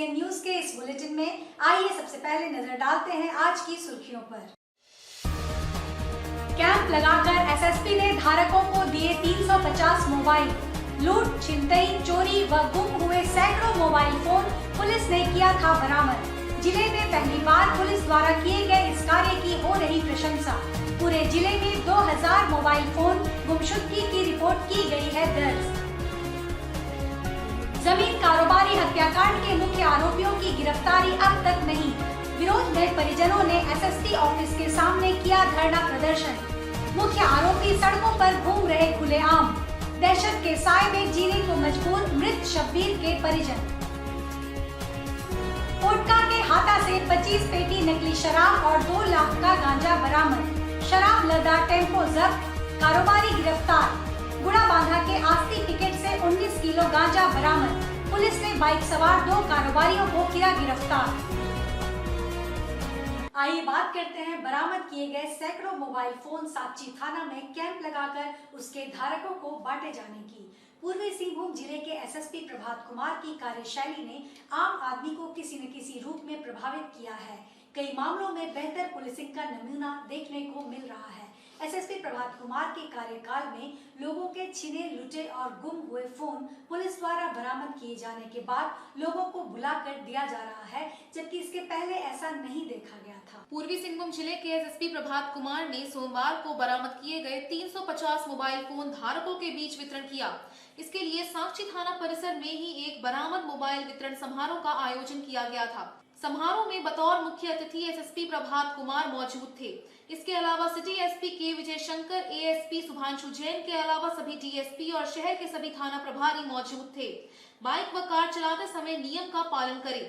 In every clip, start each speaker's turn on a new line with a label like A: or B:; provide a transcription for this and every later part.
A: SCN news के इस bulletin में आइए सबसे पहले नजर डालते हैं आज की सुर्खियों पर। कैंप लगाकर एसएसपी ने धारकों को दिए 350 मोबाइल। लूट, छिनतई, चोरी व गुम हुए सैकड़ों मोबाइल फोन पुलिस ने किया था बरामद। जिले में पहली बार पुलिस द्वारा किए गए इस कार्य की हो रही प्रशंसा। पूरे जिले में 2000 मोबाइल फोन गुमशुदगी की रिपोर्ट की गई है दर्ज। जमीन कारोबारी हत्याकांड के मुख्य आरोपियों की गिरफ्तारी अब तक नहीं। विरोध में परिजनों ने एसएसपी ऑफिस के सामने किया धरना प्रदर्शन। मुख्य आरोपी सड़कों पर घूम रहे खुलेआम। दहशत के साए में जीने को मजबूर मृत शब्बीर के परिजन। कोटका के हाथा से 25 पेटी नकली शराब और 2 लाख का गांजा बरामद। शराब लदा टेम्पो जब्त, कारोबारी गिरफ्तार। गुड़ाबांधा के आस्ती पिकेट से 19 किलो गांजा बरामद। पुलिस ने बाइक सवार 2 कारोबारियों को किया गिरफ्तार। आइए बात करते हैं बरामद किए गए सैकड़ों मोबाइल फोन साक्षी थाना में कैंप लगाकर उसके धारकों को बांटे जाने की। पूर्वी सिंहभूम जिले के एसएसपी प्रभात कुमार की कार्यशैली ने आम आदमी को किसी न किसी रूप में प्रभावित किया है। कई मामलों में बेहतर पुलिसिंग का नमूना देखने को मिल रहा है। एसएसपी प्रभात कुमार के कार्यकाल में लोगों के छिने, लुटे और गुम हुए फोन पुलिस द्वारा बरामद किए जाने के बाद लोगों को बुलाकर दिया जा रहा है, जबकि इसके पहले ऐसा नहीं देखा गया था।
B: पूर्वी सिंहभूम जिले के एसएसपी प्रभात कुमार ने सोमवार को बरामद किए गए 350 मोबाइल फोन धारकों के बीच वितरण किया। इसके लिए साक्षी थाना परिसर में ही एक बरामद मोबाइल वितरण समारोह का आयोजन किया गया था। समारोह में बतौर मुख्य अतिथि एसएसपी प्रभात कुमार मौजूद थे। इसके अलावा सिटी एसपी के विजय शंकर, एएसपी सुभांशु जैन के अलावा सभी डीएसपी और शहर के सभी थाना प्रभारी मौजूद थे। बाइक व कार चलाते समय नियम का पालन करें।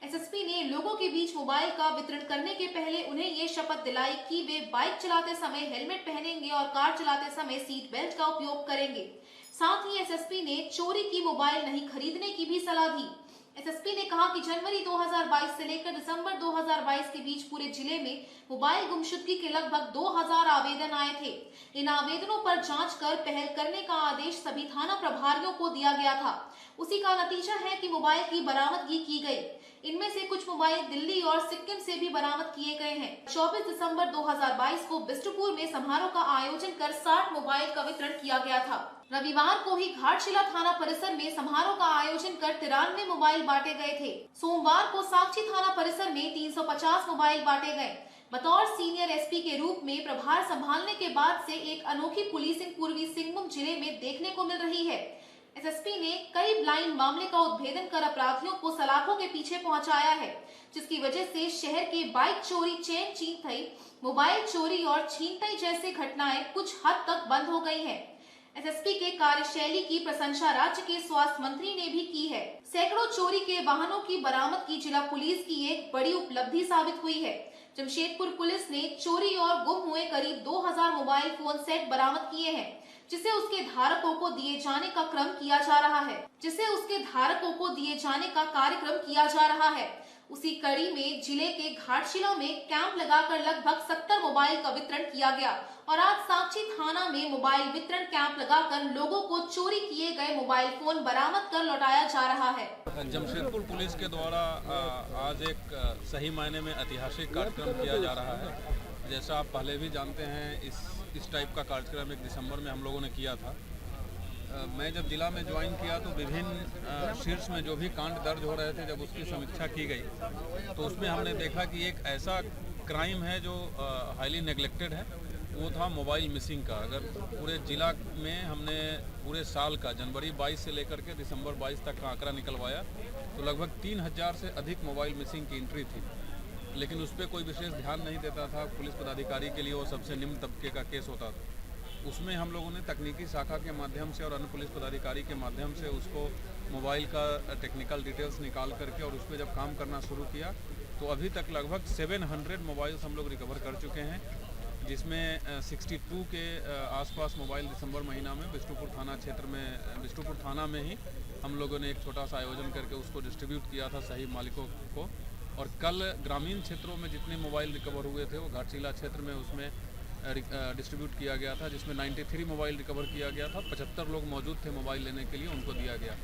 B: एसएसपी ने लोगों के बीच मोबाइल का वितरण करने के पहले उन्हें ये शपथ दिलाई कि वे बाइक चलाते समय हेलमेट पहनेंगे और कार चलाते समय सीट बेल्ट का उपयोग करेंगे। साथ ही एसएसपी ने चोरी की मोबाइल नहीं खरीदने की भी सलाह दी। एसएसपी ने कहा कि जनवरी 2022 से लेकर दिसंबर 2022 के बीच पूरे जिले में मोबाइल गुमशुदगी के लगभग 2000 आवेदन आए थे। इन आवेदनों पर जांच कर पहल करने का आदेश सभी थाना प्रभारियों को दिया गया था। उसी का नतीजा है कि मोबाइल की बरामदगी की गई। इनमें से कुछ मोबाइल दिल्ली और सिक्किम से भी बरामद किए गए हैं। 24 दिसंबर 2022 को बिष्टुपुर में समारोह का आयोजन कर 60 मोबाइल का वितरण किया गया था। रविवार को ही घाटशिला थाना परिसर में समारोह का आयोजन कर 93 मोबाइल बांटे गए थे। सोमवार को साक्षी थाना परिसर में 350 मोबाइल बांटे गए। बतौर सीनियर एसपी के रूप में प्रभार संभालने के बाद से एक अनोखी पुलिसिंग पूर्वी सिंहभूम जिले में देखने को मिल रही है। एसएसपी ने कई ब्लाइंड मामले का उद्भेदन कर अपराधियों को सलाखों के पीछे पहुंचाया है, जिसकी वजह से शहर के बाइक चोरी, चेन छीनतई, मोबाइल चोरी और छीनतई जैसे घटनाएं कुछ हद तक बंद हो गई हैं। एसएसपी के कार्यशैली की प्रशंसा राज्य के स्वास्थ्य मंत्री ने भी की है। सैकड़ों चोरी के वाहनों की बरामदगी जिला पुलिस की एक बड़ी उपलब्धि साबित हुई है। जमशेदपुर पुलिस ने चोरी और गुम हुए करीब 2000 मोबाइल फोन सेट बरामद किए हैं, जिसे उसके धारकों को दिए जाने का कार्यक्रम किया जा रहा है। उसी कड़ी में जिले के घाटशिला में कैंप लगाकर लगभग 70 मोबाइल का वितरण किया गया और आज साक्षी थाना में मोबाइल वितरण कैंप लगाकर लोगों को चोरी किए गए मोबाइल फोन बरामद कर लौटाया जा रहा है।
C: जमशेदपुर पुलिस के द्वारा आज एक सही मायने में ऐतिहासिक कार्यक्रम किया जा रहा है। जैसा आप पहले भी जानते हैं, इस टाइप का कार्यक्रम 1 दिसंबर में हम लोगों ने किया था। मैं जब जिला में ज्वाइन किया तो विभिन्न शीर्ष में जो भी कांड दर्ज हो रहे थे, जब उसकी समीक्षा की गई तो उसमें हमने देखा कि एक ऐसा क्राइम है जो हाईली नेग्लेक्टेड है, वो था मोबाइल मिसिंग का। अगर पूरे जिला में हमने पूरे साल का जनवरी 22 से लेकर के दिसंबर 22 तक का आंकड़ा निकलवाया तो लगभग 3000 से अधिक मोबाइल मिसिंग की एंट्री थी, लेकिन उस पर कोई विशेष ध्यान नहीं देता था। पुलिस पदाधिकारी के लिए वो सबसे निम्न तबके का केस होता था। उसमें हम लोगों ने तकनीकी शाखा के माध्यम से और अन्य पुलिस पदाधिकारी के माध्यम से उसको मोबाइल का टेक्निकल डिटेल्स निकाल करके और उस पर जब काम करना शुरू किया तो अभी तक लगभग 700 मोबाइल्स हम लोग रिकवर कर चुके हैं, जिसमें 62 के आसपास मोबाइल दिसंबर महीना में बिष्टुपुर थाना में ही हम लोगों ने एक छोटा सा आयोजन करके उसको डिस्ट्रीब्यूट किया था सही मालिकों को। और कल ग्रामीण क्षेत्रों में जितने मोबाइल रिकवर हुए थे वो घाटशिला क्षेत्र में उसमें डिस्ट्रीब्यूट किया गया था, जिसमें 93 मोबाइल रिकवर किया गया था। 75 लोग मौजूद थे मोबाइल लेने के लिए, उनको दिया गया।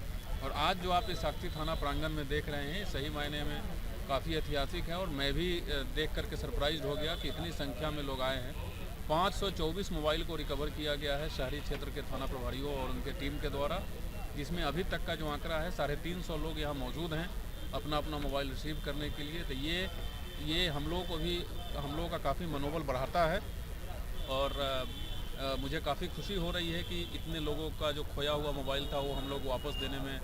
C: और आज जो आप इस साक्षी थाना प्रांगण में देख रहे हैं सही मायने में काफ़ी ऐतिहासिक है और मैं भी देख करके सरप्राइज हो गया कि इतनी संख्या में लोग आए हैं। 524 मोबाइल को रिकवर किया गया है शहरी क्षेत्र के थाना प्रभारियों और उनके टीम के द्वारा, जिसमें अभी तक का जो आंकड़ा है 350 लोग यहाँ मौजूद हैं अपना अपना मोबाइल रिसीव करने के लिए। तो ये हम लोगों का काफ़ी मनोबल बढ़ाता है और मुझे काफ़ी खुशी हो रही है कि इतने लोगों का जो खोया हुआ मोबाइल था वो हम लोग वापस देने में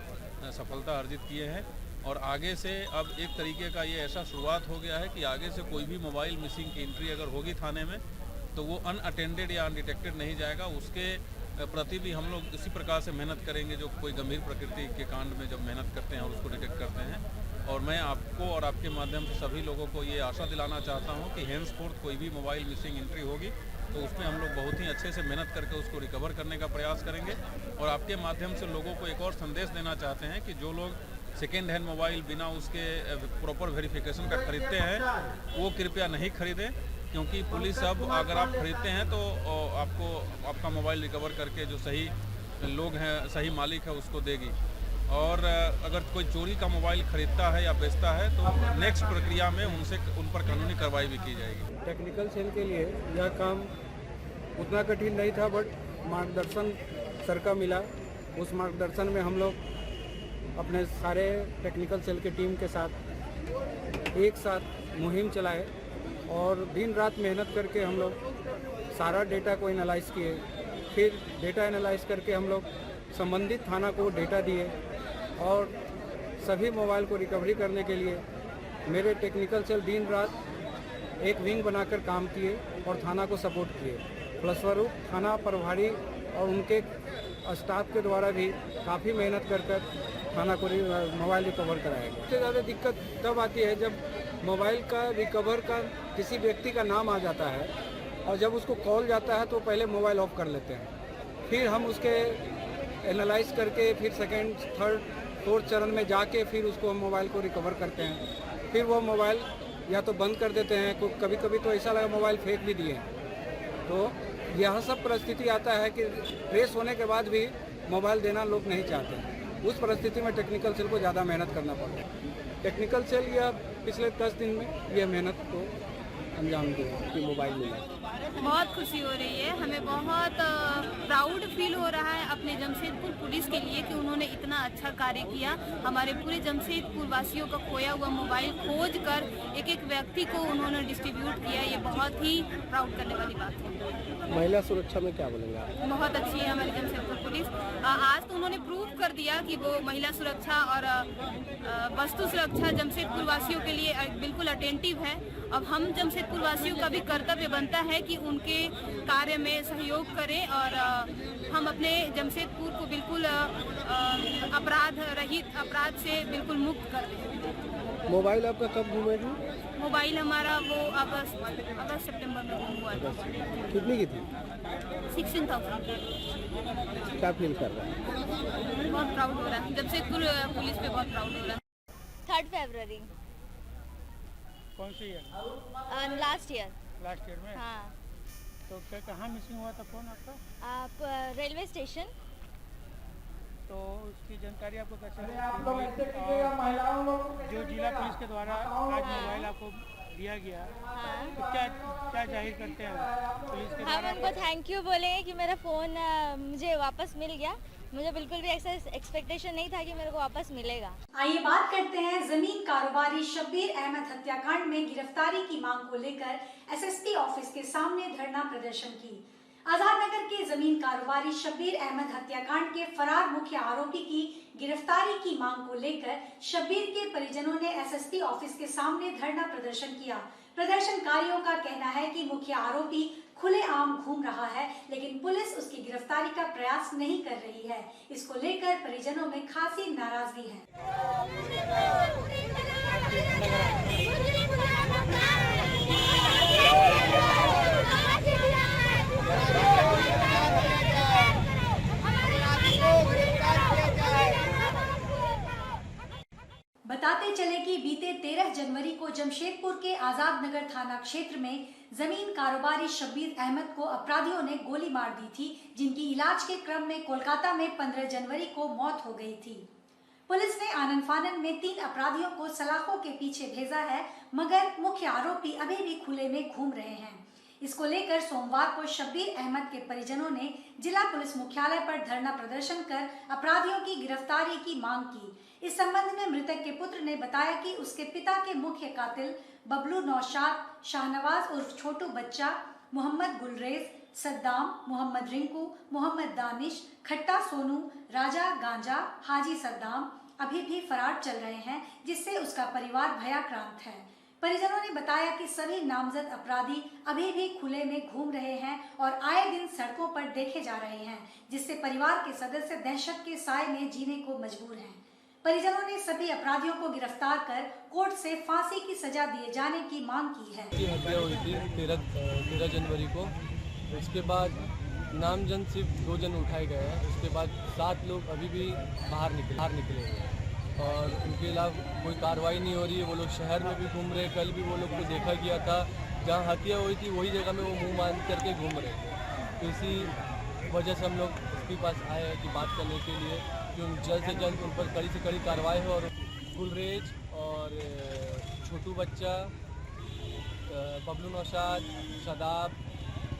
C: सफलता अर्जित किए हैं। और आगे से अब एक तरीके का ये ऐसा शुरुआत हो गया है कि आगे से कोई भी मोबाइल मिसिंग की एंट्री अगर होगी थाने में तो वो अनअटेंडेड या अनडिटेक्टेड नहीं जाएगा। उसके प्रति भी हम लोग इसी प्रकार से मेहनत करेंगे जो कोई गंभीर प्रकृति के कांड में जब मेहनत करते हैं और उसको डिटेक्ट करते हैं। और मैं आपको और आपके माध्यम से सभी लोगों को ये आशा दिलाना चाहता हूँ कि हेंसफोर्थ कोई भी मोबाइल मिसिंग एंट्री होगी तो उसमें हम लोग बहुत ही अच्छे से मेहनत करके उसको रिकवर करने का प्रयास करेंगे। और आपके माध्यम से लोगों को एक और संदेश देना चाहते हैं कि जो लोग सेकेंड हैंड मोबाइल बिना उसके प्रॉपर वेरिफिकेशन का खरीदते हैं वो कृपया नहीं खरीदें, क्योंकि पुलिस अब अगर आप खरीदते हैं तो आपको आपका मोबाइल रिकवर करके जो सही लोग हैं सही मालिक है उसको देगी। और अगर कोई चोरी का मोबाइल खरीदता है या बेचता है तो नेक्स्ट प्रक्रिया में उन पर कानूनी कार्रवाई भी की जाएगी।
D: टेक्निकल सेल के लिए यह काम उतना कठिन नहीं था, बट मार्गदर्शन सर का मिला। उस मार्गदर्शन में हम लोग अपने सारे टेक्निकल सेल के टीम के साथ एक साथ मुहिम चलाए और दिन रात मेहनत करके हम लोग सारा डेटा को एनालाइज किए। फिर डेटा एनालाइज करके हम लोग संबंधित थाना को डेटा दिए और सभी मोबाइल को रिकवरी करने के लिए मेरे टेक्निकल सेल दिन रात एक विंग बनाकर काम किए और थाना को सपोर्ट किए। फलस्वरूप थाना प्रभारी और उनके स्टाफ के द्वारा भी काफ़ी मेहनत कर थाना को मोबाइल रिकवर कराया गया। सबसे ज़्यादा दिक्कत तब आती है जब मोबाइल का रिकवर का किसी व्यक्ति का नाम आ जाता है और जब उसको कॉल जाता है तो पहले मोबाइल ऑफ कर लेते हैं, फिर हम उसके एनालाइज करके फिर सेकेंड थर्ड फोर्थ चरण में जाके फिर उसको हम मोबाइल को रिकवर करते हैं। फिर वो मोबाइल या तो बंद कर देते हैं, कभी कभी तो ऐसा लगा मोबाइल फेंक भी दिए। तो यह सब परिस्थिति आता है कि ट्रेस होने के बाद भी मोबाइल देना लोग नहीं चाहते। उस परिस्थिति में टेक्निकल सेल को ज़्यादा मेहनत करना पड़ता है। टेक्निकल सेल यह पिछले 10 दिन में यह मेहनत को अंजाम दिया कि मोबाइल मिला।
E: बहुत खुशी हो रही है, हमें बहुत प्राउड फील हो रहा है अपने जमशेदपुर पुलिस के लिए कि उन्होंने इतना अच्छा कार्य किया। हमारे पूरे जमशेदपुर वासियों का खोया हुआ मोबाइल खोज कर एक एक व्यक्ति को उन्होंने डिस्ट्रीब्यूट किया। ये बहुत ही प्राउड करने वाली बात है।
D: महिला सुरक्षा में क्या बोलेंगे आप?
E: बहुत अच्छी है हमारी जमशेदपुर पुलिस। आज तो उन्होंने प्रूव कर दिया कि वो महिला सुरक्षा और वस्तु सुरक्षा जमशेदपुर वासियों के लिए बिल्कुल अटेंटिव है। अब हम जमशेदपुर वासियों का भी कर्तव्य बनता है कि उनके कार्य में सहयोग करें और हम अपने जमशेदपुर को बिल्कुल अपराध रहित, अपराध से बिल्कुल मुक्त कर दें।
D: मोबाइल आपका कब घूमेगी?
E: मोबाइल हमारा वो अगस्त सितंबर में गुम हुआ था।
D: कितनी की थी?
E: 16,000।
D: क्या फील कर रहा है?
E: बहुत प्राउड हो रहा है, जमशेदपुर पुलिस पे बहुत प्राउड हो रहा है।
F: 3 फरवरी।
D: कौन सी year?
F: Last year.
D: Last year में?
F: हाँ।
D: तो क्या कहाँ मिसिंग हुआ था फ़ोन आपका?
F: आप रेलवे स्टेशन।
D: तो उसकी जानकारी आपको कैसे जो जिला पुलिस के द्वारा आज मोबाइल आपको दिया गया,
F: हाँ।
D: तो क्या जाहिर करते हैं पुलिस के द्वारा?
F: हम उनको थैंक यू बोलेंगे कि मेरा फ़ोन मुझे वापस मिल गया। मुझे बिल्कुल भी ऐसा एक्सपेक्टेशन नहीं था कि मेरे को वापस मिलेगा।
A: आइए बात करते हैं जमीन कारोबारी शब्बीर अहमद हत्याकांड में गिरफ्तारी की मांग को लेकर एसएसपी ऑफिस के सामने धरना प्रदर्शन की। आजाद नगर के जमीन कारोबारी शब्बीर अहमद हत्याकांड के फरार मुख्य आरोपी की गिरफ्तारी की मांग को लेकर शब्बीर के परिजनों ने एसएसपी ऑफिस के सामने धरना प्रदर्शन किया। प्रदर्शनकारियों का कहना है कि मुख्य आरोपी खुलेआम घूम रहा है, लेकिन पुलिस उसकी गिरफ्तारी का प्रयास नहीं कर रही है। इसको लेकर परिजनों में खासी नाराजगी है। बताते चले कि बीते 13 जनवरी को जमशेदपुर के आजाद नगर थाना क्षेत्र में जमीन कारोबारी शब्बीर अहमद को अपराधियों ने गोली मार दी थी, जिनकी इलाज के क्रम में कोलकाता में 15 जनवरी को मौत हो गई थी। पुलिस ने आनन फानन में 3 अपराधियों को सलाखों के पीछे भेजा है, मगर मुख्य आरोपी अभी भी खुले में घूम रहे हैं। इसको लेकर सोमवार को शब्बीर अहमद के परिजनों ने जिला पुलिस मुख्यालय पर धरना प्रदर्शन कर अपराधियों की गिरफ्तारी की मांग की। इस संबंध में मृतक के पुत्र ने बताया कि उसके पिता के मुख्य कातिल बबलू नौशाद, शाहनवाज उर्फ छोटू बच्चा, मोहम्मद गुलरेज, सद्दाम, मोहम्मद रिंकू, मोहम्मद दानिश, खट्टा सोनू, राजा गांजा, हाजी सद्दाम अभी भी फरार चल रहे हैं, जिससे उसका परिवार भयाक्रांत है। परिजनों ने बताया कि सभी नामजद अपराधी अभी भी खुले में घूम रहे हैं और आए दिन सड़कों पर देखे जा रहे हैं, जिससे परिवार के सदस्य दहशत के साए में जीने को मजबूर हैं। परिजनों ने सभी अपराधियों को गिरफ्तार कर कोर्ट से फांसी की सजा दिए जाने की मांग की है।
G: हत्या हुई थी 13 जनवरी को। उसके बाद नामजद सिर्फ 2 जन उठाए गए हैं। उसके बाद 7 लोग अभी भी बाहर निकले हुए हैं और उनके खिलाफ कोई कार्रवाई नहीं हो रही है। वो लोग शहर में भी घूम रहे हैं। कल भी वो लोग को देखा गया था, जहाँ हत्या हुई थी वही जगह में वो मुंह बांध करके घूम रहे थे। तो इसी वजह से हम लोग इसके पास आए हैं कि बात करने के लिए कि जल्द से जल्द उन पर कड़ी से कड़ी कार्रवाई हो और गुलरेज और छोटू बच्चा, बबलू नौशाद, शादाब,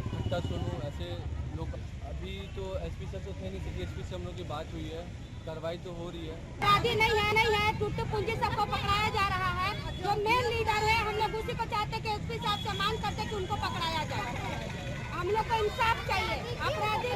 G: खट्टा सोनू ऐसे लोग अभी तो एसपी सर तो थे नहीं, क्योंकि एसपी से हम लोग की बात हुई है, कार्रवाई तो हो रही है।
H: अपराधी नहीं है, टूट पूंजी सबको पकड़ाया जा रहा है। जो मेन लीडर है, हम लोग उसी को चाहते कि एसपी साहब से मांग करते कि उनको पकड़ाया जाए। हम लोग को इंसाफ चाहिए। अपराधी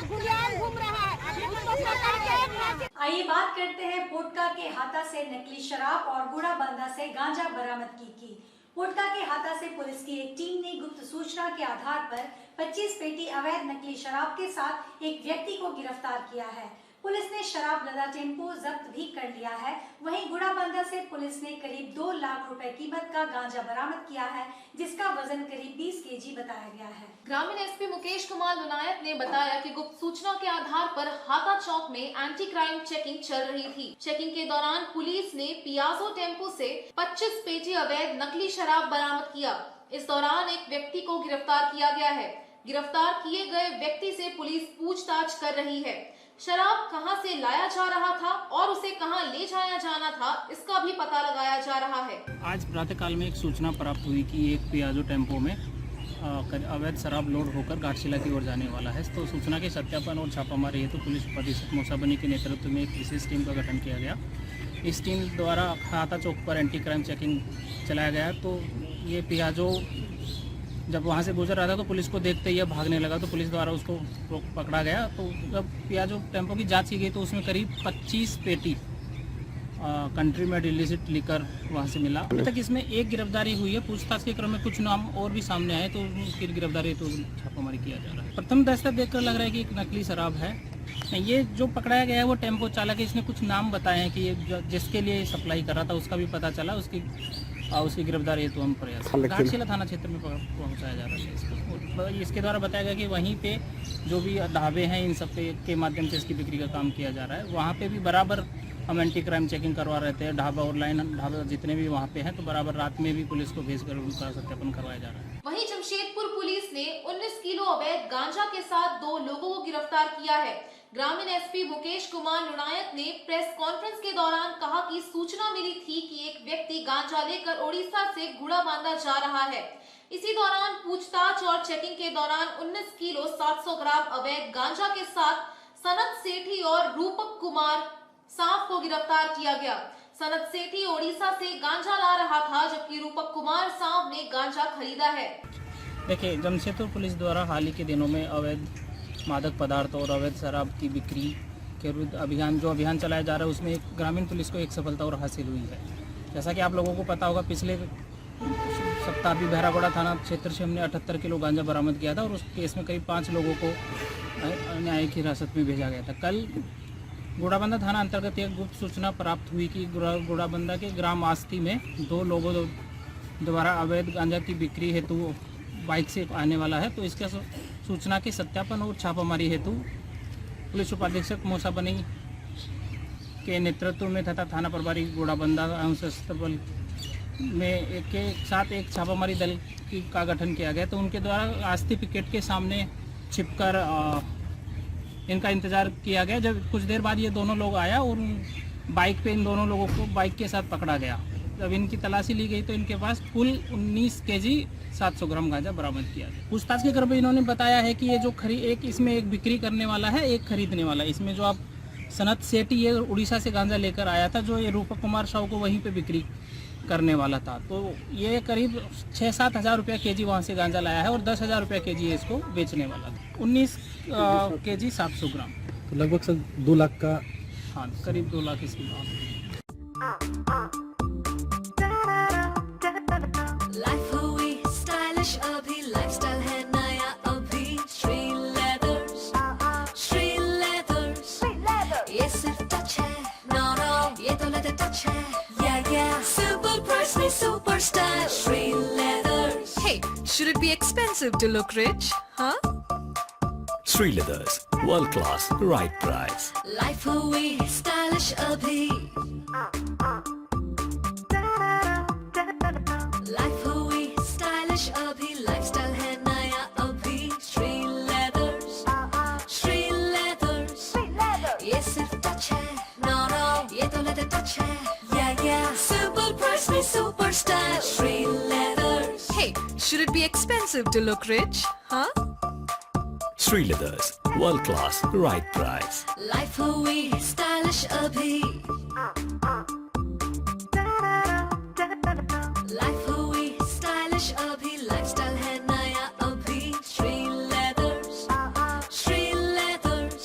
H: गुलियान घूम रहा है, उसको पकड़ के।
A: आइए बात करते हैं पोटका के हाथा से नकली शराब और गुड़ाबंदा से गांजा बरामदगी की। पोटका के हाथा से पुलिस की एक टीम ने गुप्त सूचना के आधार पर 25 पेटी अवैध नकली शराब के साथ एक व्यक्ति को गिरफ्तार किया है। पुलिस ने शराब लदा टेम्पो जब्त भी कर लिया है। वहीं गुड़ाबंदा से पुलिस ने करीब 2 लाख रुपए कीमत का गांजा बरामद किया है, जिसका वजन करीब 20 केजी बताया गया है।
B: ग्रामीण एसपी मुकेश कुमार लुनायत ने बताया कि गुप्त सूचना के आधार पर हाथा चौक में एंटी क्राइम चेकिंग चल रही थी। चेकिंग के दौरान पुलिस ने पियाजो टेम्पो से 25 पेटी अवैध नकली शराब बरामद किया। इस दौरान एक व्यक्ति को गिरफ्तार किया गया है। गिरफ्तार किए गए व्यक्ति से पुलिस पूछताछ कर रही है। शराब कहां से लाया जा रहा था और उसे कहां ले जाया जाना था, इसका भी पता लगाया जा रहा है।
I: आज प्रातःकाल में एक सूचना प्राप्त हुई कि एक पियाजो टेम्पो में अवैध शराब लोड होकर घाटशिला की ओर जाने वाला है। तो सूचना के सत्यापन और छापामारी हेतु पुलिस उपाधीक्षक मोसाबनी के नेतृत्व में एक विशेष टीम का गठन किया गया। इस टीम द्वारा हाथा चौक पर एंटी क्राइम चेकिंग चलाया गया। तो ये पियाजो जब वहाँ से गुजर रहा था तो पुलिस को देखते ही भागने लगा, तो पुलिस द्वारा उसको पकड़ा गया। तो जब पियाजो टेम्पो की जांच की गई तो उसमें करीब 25 पेटी कंट्री मेड इलिसिट लिकर वहाँ से मिला। अभी तक इसमें एक गिरफ्तारी हुई है। पूछताछ के क्रम में कुछ नाम और भी सामने आए तो उसकी गिरफ्तारी तो छापामारी किया जा रहा है। प्रथम दस्ता देखकर लग रहा है कि एक नकली शराब है। ये जो पकड़ाया गया है वो टेम्पो चालक है। इसने कुछ नाम बताए हैं कि ये जिसके लिए सप्लाई कर रहा था उसका भी पता चला। उसकी गिरफ्तारी हेतु हम प्रयास घाटशिला थाना क्षेत्र में पहुंचाया जा रहा है इसको। इसके द्वारा बताया गया कि वहीं पे जो भी ढाबे हैं इन सब के माध्यम से इसकी बिक्री का काम किया जा रहा है। वहाँ पे भी बराबर हम एंटी क्राइम चेकिंग करवा रहे थे। ढाबा और लाइन ढाबा जितने भी वहाँ पे हैं तो बराबर रात में भी पुलिस को भेजकर उनका सत्यापन करवाया जा रहा है।
B: वहीं जमशेदपुर पुलिस ने 19 किलो अवैध गांजा के साथ 2 लोगों को गिरफ्तार किया है। ग्रामीण एसपी मुकेश कुमार लुनायत ने प्रेस कॉन्फ्रेंस के दौरान कहा कि सूचना मिली थी कि एक व्यक्ति गांजा लेकर ओडिशा से गुड़ाबांधा जा रहा है। इसी दौरान पूछताछ और चेकिंग के दौरान 19 किलो 700 ग्राम अवैध गांजा के साथ सनत सेठी और रूपक कुमार सांप को गिरफ्तार किया गया। सनत सेठी ओडिशा से गांजा ला रहा था, जबकि रूपक कुमार सांप ने गांजा खरीदा है।
I: देखिए, जमशेदपुर पुलिस द्वारा हाल ही के दिनों में अवैध मादक पदार्थ और अवैध शराब की बिक्री के विरुद्ध अभियान चलाया जा रहा है। उसमें ग्रामीण पुलिस को एक सफलता और हासिल हुई है। जैसा कि आप लोगों को पता होगा, पिछले सप्ताह भी बहरागोड़ा थाना क्षेत्र से हमने 78 किलो गांजा बरामद किया था और उस केस में करीब 5 लोगों को न्यायिक हिरासत में भेजा गया था। कल गुड़ाबंदा थाना अंतर्गत एक गुप्त सूचना प्राप्त हुई कि गुड़ाबंदा के ग्राम आस्ती में 2 लोगों द्वारा अवैध गांजा की बिक्री हेतु बाइक से आने वाला है। तो इसके सूचना के सत्यापन और छापामारी हेतु पुलिस उपाधीक्षक मोसाबनी के नेतृत्व में तथा थाना प्रभारी गुड़ाबंदा सशस्त्र बल में एक छापामारी दल का गठन किया गया। तो उनके द्वारा आस्ती पिकेट के सामने छिपकर इनका इंतजार किया गया। जब कुछ देर बाद ये दोनों लोग आया और बाइक पे इन दोनों लोगों को बाइक के साथ पकड़ा गया। जब इनकी तलाशी ली गई तो इनके पास कुल 19 केजी 700 ग्राम गांजा बरामद किया गया। पूछताछ के क्रम में इन्होंने बताया है कि ये जो एक इसमें एक बिक्री करने वाला है, एक खरीदने वाला है। इसमें जो आप सनत सेठी ये उड़ीसा से गांजा लेकर आया था, जो ये रूपक कुमार साहू को वहीं पे बिक्री करने वाला था। तो ये करीब 6-7 हज़ार रुपया केजी वहाँ से गांजा लाया है और 10,000 रुपया केजी इसको बेचने वाला था। 19 केजी 700 ग्राम,
D: तो लगभग सर 2 लाख का,
I: हाँ करीब 2 लाख इसकी बात।
J: लाइफ हुई स्टाइलिश अभी, लाइफस्टाइल है नया अभी। श्री लेदर्स, श्री लेदर्स, ये सिर्फ टच है, नो नो ये तो लेदर टच है, या सुपर प्राइस में super style. Shri leathers, hey, should it be expensive to look rich, huh?
K: Sri Leathers, world class, right price.
J: Life हुई स्टाइलिश अभी, लाइफ हुई स्टाइलिश अभी, लाइफस्टाइल है नया अभी। श्री लेदर्स, श्री लेदर्स, ये सिर्फ टच है, नो नो ये तो लेदर टच है, या सुपर प्राइस में super style. Shri leathers, hey, should it be expensive to look rich, huh?
K: Sri Leathers, world class, right price.
J: Life हुई स्टाइलिश अभी, लाइफ हुई स्टाइलिश अभी, लाइफस्टाइल है नया अभी। श्री लेदर्स, श्री लेदर्स,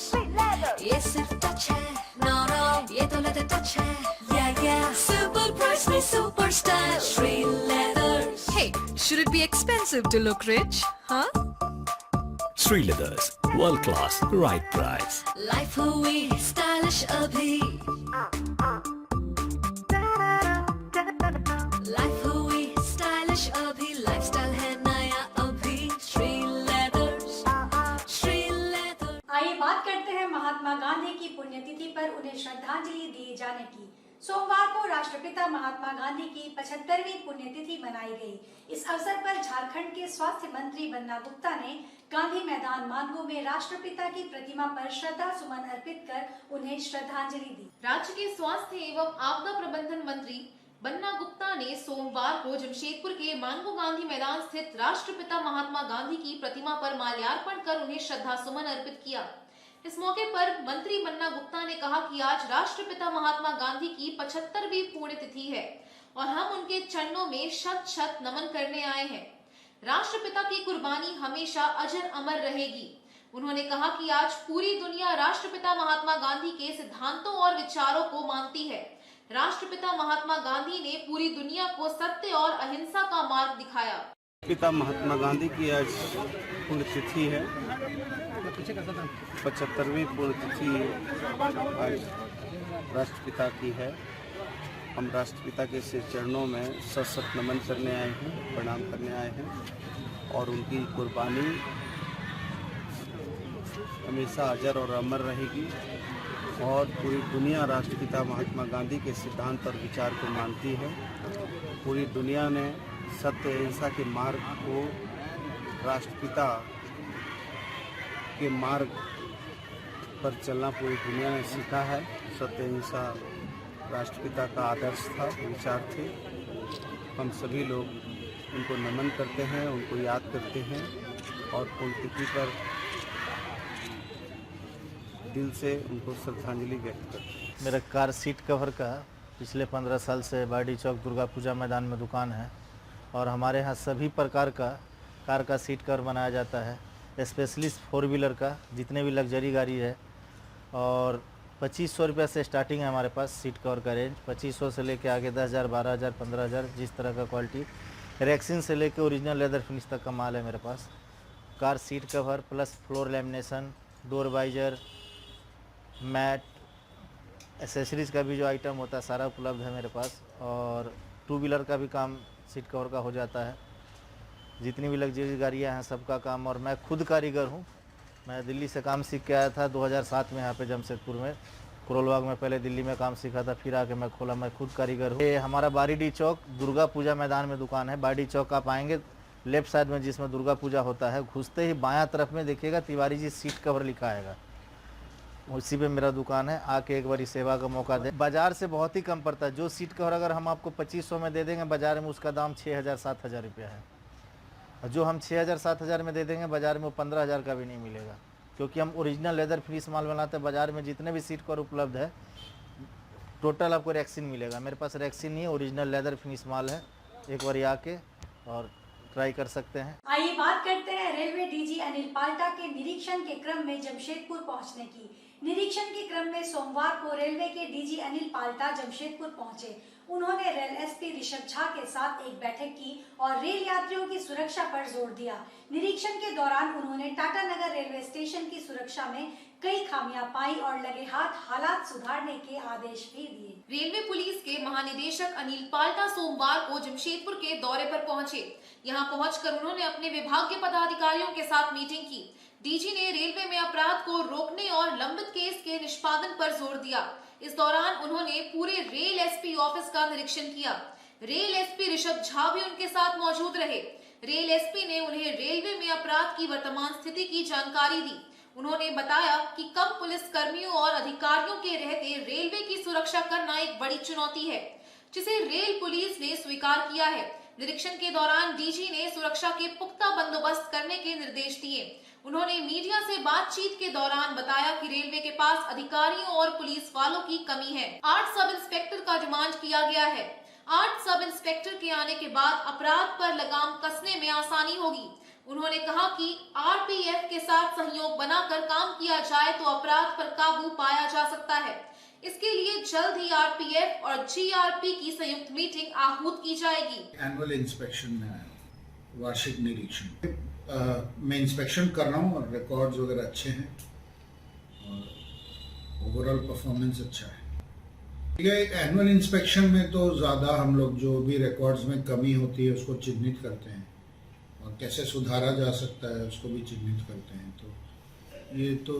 J: ये सिर्फ टच है, नो नो ये तो लेदर टच है, या सुपर प्राइस में super style. Shri leathers, hey, should it be expensive to look rich, huh?
K: Sri Leathers, world class, right price.
J: Life हुई स्टाइलिश अभी, लाइफ हुई स्टाइलिश अभी, लाइफस्टाइल है नया अभी। Shri leathers, Shri leathers.
A: आइए बात करते हैं महात्मा गांधी की पुण्यतिथि पर उन्हें श्रद्धांजलि दिए जाने की। सोमवार को राष्ट्रपिता महात्मा गांधी की 75वीं पुण्यतिथि मनाई गई। इस अवसर पर झारखंड के स्वास्थ्य मंत्री बन्ना गुप्ता ने गांधी मैदान मानगो में राष्ट्रपिता की प्रतिमा पर श्रद्धा सुमन अर्पित कर उन्हें श्रद्धांजलि दी।
B: राज्य के स्वास्थ्य एवं आपदा प्रबंधन मंत्री बन्ना गुप्ता ने सोमवार को जमशेदपुर के मानगो गांधी मैदान स्थित राष्ट्रपिता महात्मा गांधी की प्रतिमा पर माल्यार्पण कर उन्हें श्रद्धा सुमन अर्पित किया। इस मौके पर मंत्री बन्ना गुप्ता ने कहा कि आज राष्ट्रपिता महात्मा गांधी की 75वीं पुण्यतिथि है और हम उनके चरणों में शत शत नमन करने आए हैं। राष्ट्रपिता की कुर्बानी हमेशा अजर अमर रहेगी। उन्होंने कहा कि आज पूरी दुनिया राष्ट्रपिता महात्मा गांधी के सिद्धांतों और विचारों को मानती है। राष्ट्रपिता महात्मा गांधी ने पूरी दुनिया को सत्य और अहिंसा का मार्ग दिखाया।
L: पिता महात्मा गांधी की आज पुण्यतिथि है, 75वीं पुण्यतिथि आज राष्ट्रपिता की है। हम राष्ट्रपिता के से चरणों में सत सत नमन करने आए हैं, प्रणाम करने आए हैं और उनकी कुर्बानी हमेशा अजर और अमर रहेगी और पूरी दुनिया राष्ट्रपिता महात्मा गांधी के सिद्धांत और विचार को मानती है। पूरी दुनिया ने सत्य अहिंसा के मार्ग को राष्ट्रपिता के मार्ग पर चलना पूरी दुनिया ने सीखा है। सत्य अहिंसा राष्ट्रपिता का आदर्श था, विचार थे। हम सभी लोग उनको नमन करते हैं, उनको याद करते हैं और पुण्यतिथि पर दिल से उनको श्रद्धांजलि व्यक्त करते हैं।
M: मेरा कार सीट कवर का पिछले 15 साल से बाडी चौक दुर्गा पूजा मैदान में दुकान है और हमारे यहाँ सभी प्रकार का कार का सीट कवर बनाया जाता है, स्पेशली 4 व्हीलर का, जितने भी लग्जरी गाड़ी है। और 2500 रुपये से स्टार्टिंग है हमारे पास सीट कवर का रेंज। 2500 से लेके आगे 10,000, 12,000, 15,000, जिस तरह का क्वालिटी। रेक्सिन से लेके ओरिजिनल लेदर फिनिश तक का माल है मेरे पास। Car seat cover plus floor lamination, door visor, mat, accessories का भी जो आइटम होता है सारा उपलब्ध है मेरे पास। और 2 व्हीलर का भी काम सीट कवर का हो जाता है। जितनी भी लग्जरी गाड़ियाँ हैं सबका काम। और मैं खुद कारीगर हूँ। मैं दिल्ली से काम सीख के आया था 2007 में यहाँ पे जमशेदपुर में, करोलबाग में पहले दिल्ली में काम सीखा था, फिर आके मैं खोला। मैं खुद कारीगर हूँ। ये हमारा बारीडी चौक दुर्गा पूजा मैदान में दुकान है। बारीडी चौक आप आएंगे लेफ्ट साइड में जिसमें दुर्गा पूजा होता है, घुसते ही बायां तरफ में देखिएगा तिवारी जी सीट कवर लिखा आएगा। उसी पे मेरा दुकान है, आके एक बारी सेवा का मौका दे। बाजार से बहुत ही कम पड़ता है। जो सीट कवर अगर हम आपको 2500 में दे देंगे, बाजार में उसका दाम 6000-7000 रुपया है। और जो हम 6000-7000 में दे देंगे, बाजार में वो 15000 का भी नहीं मिलेगा, क्योंकि हम ओरिजिनल लेदर फिनिश माल बनाते हैं। बाजार में जितने भी सीट कवर उपलब्ध है, टोटल आपको रेक्सिन मिलेगा। मेरे पास रेक्सिन नहीं है, ओरिजिनल लेदर फिनिश माल है। एक बार आके और ट्राई कर सकते हैं।
A: आइए बात करते हैं रेलवे डीजी अनिल पाल्टा के निरीक्षण के क्रम में जमशेदपुर पहुंचने की। निरीक्षण के क्रम में सोमवार को रेलवे के डीजी अनिल पाल्टा जमशेदपुर पहुंचे। उन्होंने रेल एसपी ऋषभ झा के साथ एक बैठक की और रेल यात्रियों की सुरक्षा पर जोर दिया। निरीक्षण के दौरान उन्होंने टाटानगर रेलवे स्टेशन की सुरक्षा में कई खामियां पाई और लगे हालात सुधारने के आदेश भी दिए।
B: रेलवे पुलिस के महानिदेशक अनिल पाल्टा सोमवार को जमशेदपुर के दौरे पर पहुंचे। यहां पहुंचकर उन्होंने अपने विभाग के पदाधिकारियों के साथ मीटिंग की। डीजी ने रेलवे में अपराध को रोकने और लंबित केस के निष्पादन पर जोर दिया। इस दौरान उन्होंने पूरे रेल एसपी ऑफिस का निरीक्षण किया। रेल एसपी ऋषभ झा भी उनके साथ मौजूद रहे। रेल एसपी ने उन्हें रेलवे में अपराध की वर्तमान स्थिति की जानकारी दी। उन्होंने बताया कि कम पुलिस कर्मियों और अधिकारियों के रहते रेलवे की सुरक्षा करना एक बड़ी चुनौती है, जिसे रेल पुलिस ने स्वीकार किया है। निरीक्षण के दौरान डीजी ने सुरक्षा के पुख्ता बंदोबस्त करने के निर्देश दिए। उन्होंने मीडिया से बातचीत के दौरान बताया कि रेलवे के पास अधिकारियों और पुलिस वालों की कमी है। 8 सब इंस्पेक्टर का डिमांड किया गया है। 8 सब इंस्पेक्टर के आने के बाद अपराध पर लगाम कसने में आसानी होगी। उन्होंने कहा कि आरपीएफ के साथ सहयोग बनाकर काम किया जाए तो अपराध पर काबू पाया जा सकता है। इसके लिए जल्द ही आरपीएफ और जीआरपी की संयुक्त मीटिंग आहूत की जाएगी।
N: एनुअल इंस्पेक्शन, वार्षिक निरीक्षण मैं इंस्पेक्शन कर रहा हूँ और रिकॉर्ड्स वगैरह अच्छे हैं और ओवरऑल परफॉर्मेंस अच्छा है। ये एनुअल इंस्पेक्शन में तो ज़्यादा हम लोग जो भी रिकॉर्ड्स में कमी होती है उसको चिन्हित करते हैं और कैसे सुधारा जा सकता है उसको भी चिन्हित करते हैं। तो ये तो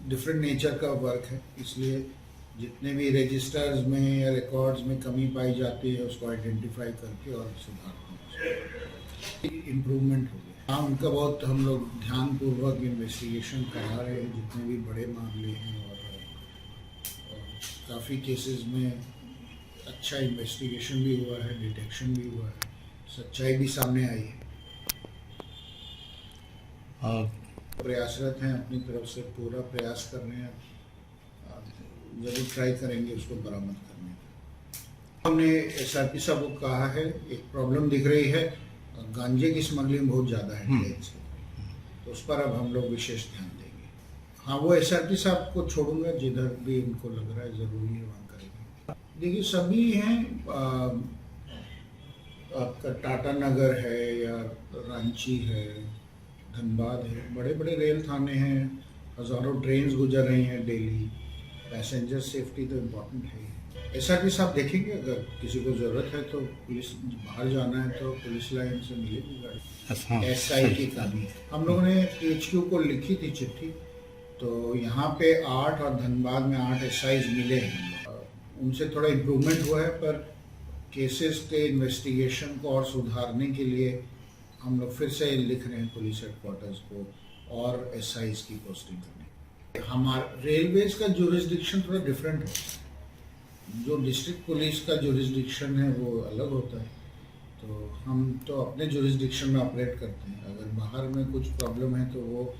N: डिफरेंट नेचर का वर्क है, इसलिए जितने भी रजिस्टर्स में या रिकॉर्ड्स में कमी पाई जाती है उसको आइडेंटिफाई करके और सुधार इम्प्रूवमेंट हो गया। हाँ, उनका बहुत हम लोग ध्यानपूर्वक इन्वेस्टिगेशन करा रहे हैं जितने भी बड़े मामले हैं और काफ़ी केसेस में अच्छा इन्वेस्टिगेशन भी हुआ है, डिटेक्शन भी हुआ है, सच्चाई भी सामने आई है। प्रयासरत हैं, अपनी तरफ से पूरा प्रयास कर रहे हैं, जरूर ट्राई करेंगे उसको बरामद करने का। हमने एसआरपी साहब को कहा है, एक प्रॉब्लम दिख रही है, गांजे की स्मगलिंग बहुत ज़्यादा है ट्रेन से, तो उस पर अब हम लोग विशेष ध्यान देंगे। हाँ, वो एसआरपी साहब को छोड़ूंगा, जिधर भी उनको लग रहा है ज़रूरी है वहाँ करेंगे। देखिए, सभी हैं, आपका टाटानगर है या रांची है, धनबाद है, बड़े बड़े रेल थाने हैं, हज़ारों ट्रेन गुजर रही हैं डेली। पैसेंजर सेफ्टी तो इम्पोर्टेंट है। एसआरपी साहब देखेंगे, अगर किसी को ज़रूरत है तो पुलिस बाहर जाना है तो पुलिस लाइन से मिलेगी गाड़ी। एसआई की कमी, हम लोगों ने एचक्यू को लिखी थी चिट्ठी, तो यहाँ पे 8 और धनबाद में 8 एसआईज मिले हैं। उनसे थोड़ा इम्प्रूवमेंट हुआ है, पर केसेस के इन्वेस्टिगेशन को और सुधारने के लिए हम लोग फिर से लिख रहे हैं पुलिस हेडक्वार्टर्स को और एसआईज की पोस्टिंग करने। हमारा रेलवेज का जुरिस्डिक्शन थोड़ा डिफरेंट है। जो डिस्ट्रिक्ट पुलिस का जुरिस्डिक्शन है वो अलग होता है, तो हम तो अपने जुरिस्डिक्शन में ऑपरेट करते हैं। अगर बाहर में कुछ प्रॉब्लम है तो वो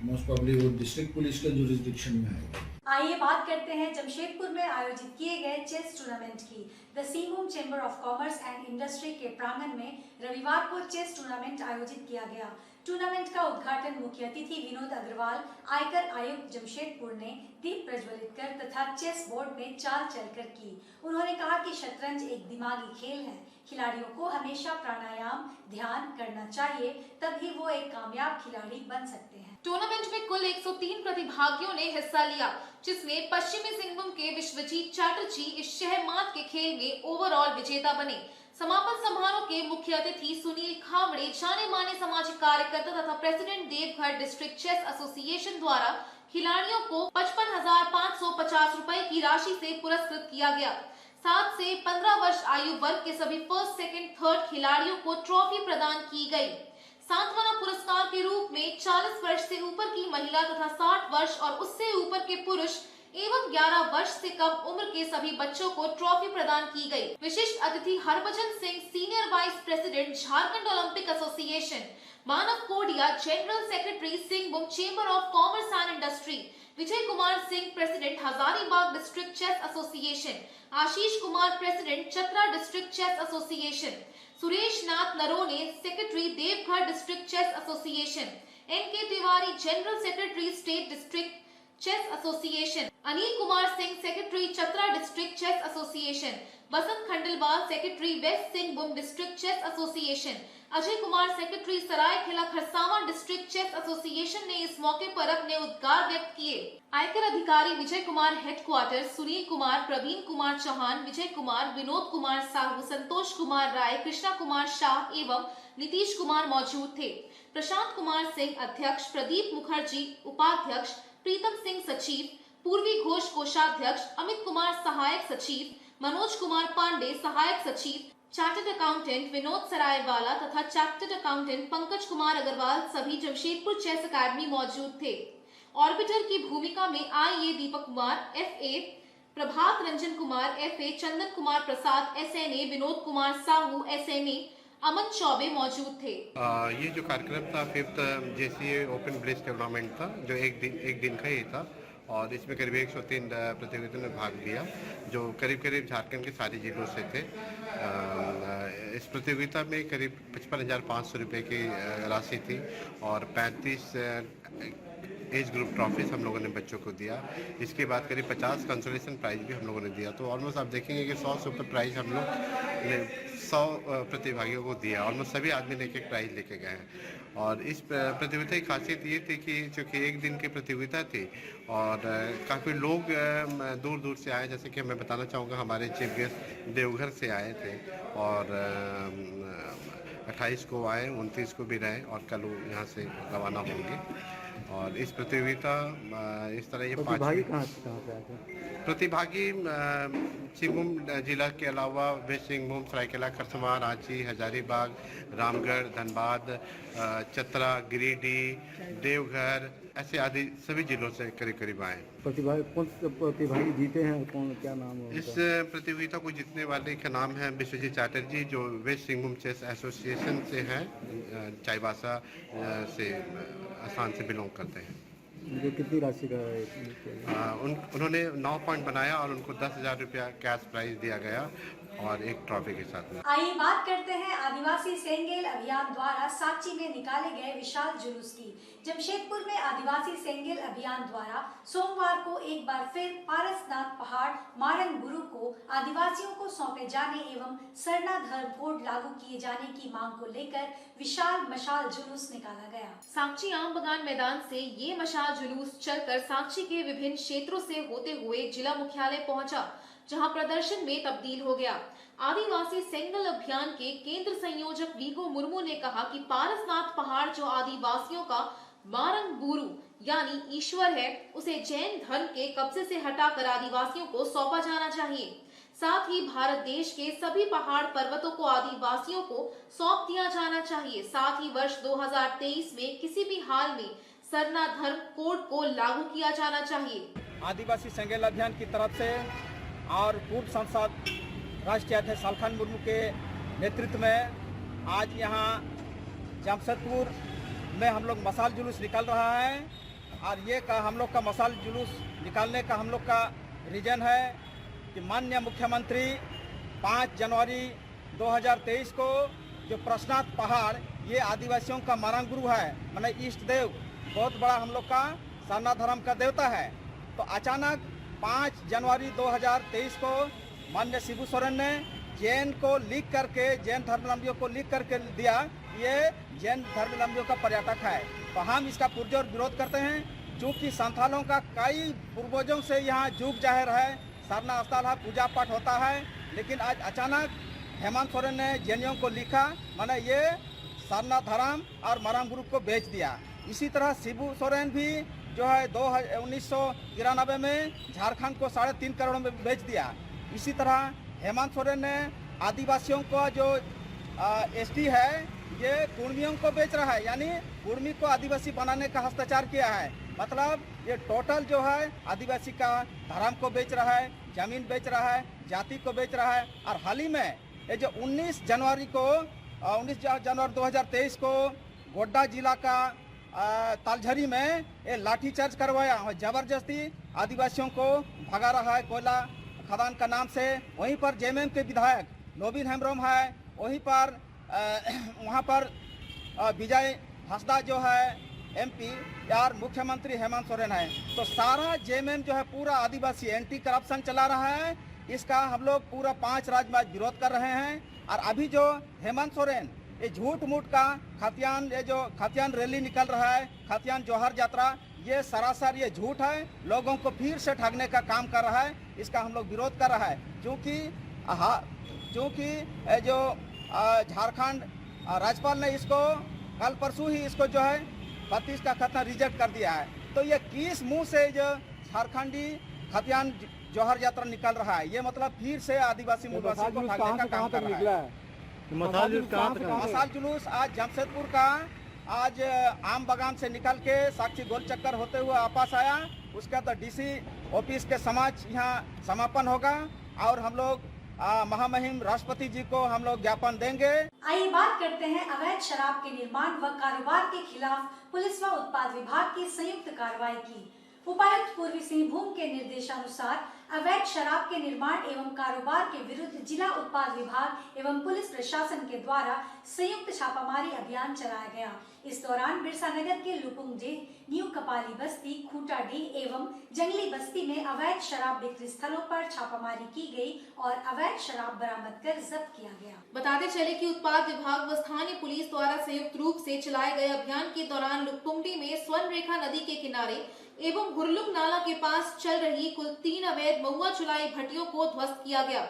N: मोस्ट प्रॉब्ली वो डिस्ट्रिक्ट पुलिस के जुरिस्डिक्शन में आएगा।
A: आइए बात करते हैं जमशेदपुर में आयोजित किए गए चेस टूर्नामेंट की। The Singhbhum chamber of commerce and industry के प्रांगण में रविवार को चेस टूर्नामेंट आयोजित किया गया। टूर्नामेंट का उद्घाटन मुख्य अतिथि विनोद अग्रवाल, आयकर आयुक्त जमशेदपुर ने दीप प्रज्वलित कर तथा चेस बोर्ड में चाल चलकर की। उन्होंने कहा कि शतरंज एक दिमागी खेल है, खिलाड़ियों को हमेशा प्राणायाम ध्यान करना चाहिए, तभी वो एक कामयाब खिलाड़ी बन सकते हैं।
B: टूर्नामेंट में कुल 103 प्रतिभागियों ने हिस्सा लिया, जिसमें पश्चिमी सिंहभूम के विश्वजीत चैटर्जी इस शहमात के खेल में ओवरऑल विजेता बने। समापन समारोह के मुख्य अतिथि सुनील खावड़े, जाने माने सामाजिक कार्यकर्ता तथा president Deoghar district chess association द्वारा खिलाड़ियों को 55,550 रुपए की राशि से पुरस्कृत किया गया। 7 से 15 वर्ष आयु वर्ग के सभी फर्स्ट, सेकंड, थर्ड खिलाड़ियों को ट्रॉफी प्रदान की गई। सांत्वना पुरस्कार के रूप में 40 वर्ष से ऊपर की महिला तथा 60 वर्ष और उससे ऊपर के पुरुष एवं 11 वर्ष से कम उम्र के सभी बच्चों को ट्रॉफी प्रदान की गई। विशिष्ट अतिथि Harbhajan Singh, senior vice president Jharkhand Olympic association, Manav Kodia, general secretary Singhbhum chamber of commerce and industry, Vijay Kumar Singh, president Hazaribagh district chess association, Ashish Kumar, president Chatra district chess association, Suresh Nath Narone, secretary Deoghar district chess association, N K Tiwari, general secretary state district chess association, Anil Kumar Singh, secretary Chatra district chess association, Basant Khandelwal, secretary west Singhbhum district chess association, Ajay Kumar, secretary Seraikela Kharsawan district chess association ने इस मौके पर अपने उद्गार व्यक्त किए। आयकर अधिकारी विजय कुमार हेडक्वार्टर, सुनील कुमार, प्रवीण कुमार चौहान, विजय कुमार, विनोद कुमार साहू, संतोष कुमार राय, कृष्णा कुमार शाह एवं नीतीश कुमार मौजूद थे। प्रशांत कुमार सिंह अध्यक्ष, प्रदीप मुखर्जी उपाध्यक्ष, प्रीतम सिंह सचिव, पूर्वी घोष कोषाध्यक्ष, अमित कुमार सहायक सचिव, मनोज कुमार पांडे सहायक सचिव, चार्टर्ड अकाउंटेंट विनोद सरायवाला तथा चार्टर्ड अकाउंटेंट पंकज कुमार अग्रवाल सभी जमशेदपुर चेस अकादमी मौजूद थे। ऑर्बिटर की भूमिका में आईए Deepak Kumar, FA Prabhat Ranjan Kumar, FA Chandan Kumar Prasad, SNA Vinod Kumar Sahu, SNA अमन चौबे मौजूद थे।
O: ये जो कार्यक्रम था 5th JCA open blitz tournament था, जो एक दिन का ही था और इसमें करीब 103 प्रतियोगिताओं ने भाग लिया, जो करीब झारखंड के सारे जिलों से थे। इस प्रतियोगिता में करीब 55,500 रुपये की राशि थी और 35 एज ग्रुप ट्रॉफीज हम लोगों ने बच्चों को दिया। इसके बाद करीब 50 कंसोलेशन प्राइज भी हम लोगों ने दिया। तो ऑलमोस्ट आप देखेंगे कि 100 से ऊपर प्राइज हम लोग ने 100 प्रतिभागियों को दिया। ऑलमोस्ट सभी आदमी ने एक प्राइज लेके गए हैं। और इस प्रतियोगिता की खासियत ये थी कि चूँकि एक दिन की प्रतियोगिता थी और काफ़ी लोग दूर दूर से आए, जैसे कि मैं बताना चाहूँगा हमारे चीफ गेस्ट देवघर से आए थे और 28 को आए, 29 को भी रहे और कल यहाँ से रवाना होंगे। और इस प्रतियोगिता इस तरह ये
D: प्रतिभागी कहाँ से आए थे?
O: प्रतिभागी सिंहभूम जिला के अलावा वेस्ट सिंहभूम, सरायकेला खरसावां, रांची, हजारीबाग, रामगढ़, धनबाद, चतरा, गिरिडीह, देवघर ऐसे आदि सभी जिलों से करीब आए।
D: प्रतिभागी कौन से प्रतिभागी जीते हैं, कौन क्या नाम है?
O: इस प्रतियोगिता को जीतने वाले का नाम है विश्वजीत चैटर्जी, जो वेस्ट सिंहभूम चेस एसोसिएशन से हैं, चाईबासा से आसाम से बिलोंग करते हैं।
D: जो कितनी राशि का है?
O: उन्होंने 9 पॉइंट बनाया और उनको 10,000 रुपया कैश प्राइज दिया गया और एक ट्रॉफी के साथ में।
A: आइए बात करते हैं आदिवासी सेंगेल अभियान द्वारा सांची में निकाले गए विशाल जुलूस की। जमशेदपुर में आदिवासी सेंगेल अभियान द्वारा सोमवार को एक बार फिर पारसनाथ पहाड़ मारंग गुरु को आदिवासियों को सौंपे जाने एवं सरना धर्म कोड लागू किए जाने की मांग को लेकर विशाल मशाल जुलूस निकाला गया।
B: सांची आम बगान मैदान से ये मशाल जुलूस चलकर सांची के विभिन्न क्षेत्रों से होते हुए जिला मुख्यालय पहुंचा, जहां प्रदर्शन में तब्दील हो गया। आदिवासी सेंगेल अभियान के केंद्र संयोजक वीगो मुर्मू ने कहा कि पारसनाथ पहाड़ जो आदिवासियों का मारंग गुरु यानी ईश्वर है, उसे जैन धर्म के कब्जे से हटाकर आदिवासियों को सौंपा जाना चाहिए। साथ ही भारत देश के सभी पहाड़ पर्वतों को आदिवासियों को सौंप दिया जाना चाहिए। साथ ही वर्ष 2023 में किसी भी हाल में सरना धर्म कोड को लागू किया जाना चाहिए।
D: आदिवासी सेंगेल अभियान की तरफ से और पूर्व सांसद राष्ट्रीय अध्यक्ष सालखन मुर्मू के नेतृत्व में आज यहाँ जमशेदपुर में हम लोग मशाल जुलूस निकाल रहा है। और ये हम लोग का मशाल जुलूस निकालने का हम लोग का रीजन है कि माननीय मुख्यमंत्री 5 जनवरी 2023 को जो पारसनाथ पहाड़ ये आदिवासियों का मारंग गुरु है, माने इष्ट देव, बहुत बड़ा हम लोग का सरना धर्म का देवता है। तो अचानक 5 जनवरी 2023 को माननीय शिबू सोरेन ने जैन को लिख करके, जैन धर्मावलंबियों को लिख करके दिया, ये जैन धर्मावलंबियों का पर्यटक है। तो हम इसका पुरजोर विरोध करते हैं, चूँकि संथालों का कई पूर्वजों से यहाँ जुग जाहिर है, सरना स्थल है, पूजा पाठ होता है। लेकिन आज अचानक हेमंत सोरेन ने जैनियों को लिखा, माने ये सरना धर्म और मारंग गुरु को बेच दिया। इसी तरह शिबू सोरेन भी जो है 1993 में झारखंड को 3.5 करोड़ में बेच दिया। इसी तरह हेमंत सोरेन ने आदिवासियों को जो एसटी है
P: ये कुर्मियों को बेच रहा है, यानी कुर्मी को आदिवासी बनाने का हस्ताचार किया है। मतलब ये टोटल जो है आदिवासी का धर्म को बेच रहा है, जमीन बेच रहा है, जाति को बेच रहा है। और हाल ही में ये जो 19 जनवरी 2023 को गोड्डा जिला का तालझरी में ये लाठीचार्ज करवाया और जबरदस्ती आदिवासियों को भगा रहा है कोयला खदान का नाम से। वहीं पर जेएमएम के विधायक नवीन हेम्ब्रम है, वहीं पर वहाँ पर विजय हंसदा जो है एमपी यार मुख्यमंत्री हेमंत सोरेन है। तो सारा जेएमएम जो है पूरा आदिवासी एंटी करप्शन चला रहा है। इसका हम लोग पूरा 5 राज्य में विरोध कर रहे हैं। और अभी जो हेमंत सोरेन ये झूठ मूठ का खतियान, ये जो खतियान रैली निकल रहा है, खतियान जोहर यात्रा, ये सरासर ये झूठ है, लोगों को फिर से ठगने का काम कर रहा है। इसका हम लोग विरोध कर रहा है क्योंकि जो झारखंड राज्यपाल ने इसको कल परसों ही इसको जो है 32 का खतना रिजेक्ट कर दिया है। तो ये किस मुंह से जो झारखंडी खतियान जोहर यात्रा निकल रहा है, ये मतलब फिर से आदिवासी मुद्दासी को ठगने का काम कर रहा है। मसाल जुलूस आज जमशेदपुर का आज आम बागान से निकल के साक्षी गोल चक्कर होते हुए वापस आया। उसका तो डीसी ऑफिस के समाज यहाँ समापन होगा और हम लोग महामहिम राष्ट्रपति जी को हम लोग ज्ञापन देंगे।
A: आइए बात करते हैं अवैध शराब के निर्माण व कारोबार के खिलाफ पुलिस व उत्पाद विभाग की संयुक्त कार्रवाई की। उपायुक्त पूर्वी सिंहभूम के निर्देशानुसार अवैध शराब के निर्माण एवं कारोबार के विरुद्ध जिला उत्पाद विभाग एवं पुलिस प्रशासन के द्वारा संयुक्त छापामारी अभियान चलाया गया। इस दौरान बिरसा नगर के लुपुंगडेह, न्यू कपाली बस्ती, खूंटाडीह एवं जंगली बस्ती में अवैध शराब बिक्री स्थलों पर छापामारी की गई और अवैध शराब बरामद कर जब्त किया गया।
B: बताते चले कि उत्पाद विभाग व स्थानीय पुलिस द्वारा संयुक्त रूप से चलाए गए अभियान के दौरान लुपुंगडेह में स्वर्ण रेखा नदी के किनारे एवं हुरलुक नाला के पास चल रही कुल 3 अवैध महुआ चुलाई भट्टियों को ध्वस्त किया गया।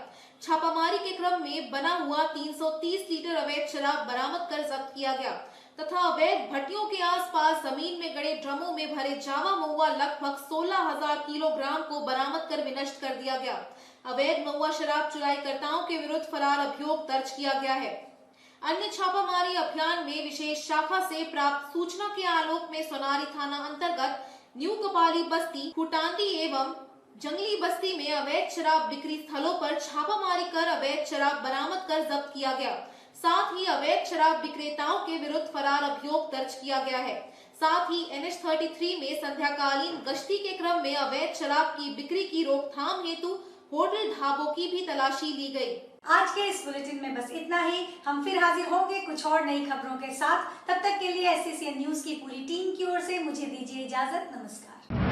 B: छापामारी के क्रम में बना हुआ 330 लीटर अवैध शराब बरामद कर जब्त किया गया तथा अवैध भट्टियों के आसपास जमीन में गड़े ड्रमों में भरे जावा महुआ लगभग 16,000 किलोग्राम को बरामद कर विनष्ट कर दिया गया। अवैध महुआ शराब चुराईकर्ताओं के विरुद्ध फरार अभियोग दर्ज किया गया है। अन्य छापामारी अभियान में विशेष शाखा से प्राप्त सूचना के आलोक में सोनारी थाना अंतर्गत न्यू कपाली बस्ती, खुटांदी एवं जंगली बस्ती में अवैध शराब बिक्री स्थलों पर छापामारी कर अवैध शराब बरामद कर जब्त किया गया। साथ ही अवैध शराब विक्रेताओं के विरुद्ध फरार अभियोग दर्ज किया गया है। साथ ही NH-33 में संध्याकालीन गश्ती के क्रम में अवैध शराब की बिक्री की रोकथाम हेतु होटल ढाबों की भी तलाशी ली गई।
A: आज के इस बुलेटिन में बस इतना ही। हम फिर हाजिर होंगे कुछ और नई खबरों के साथ। तब तक के लिए SCCN न्यूज की पूरी टीम की ओर से मुझे दीजिए इजाजत। नमस्कार।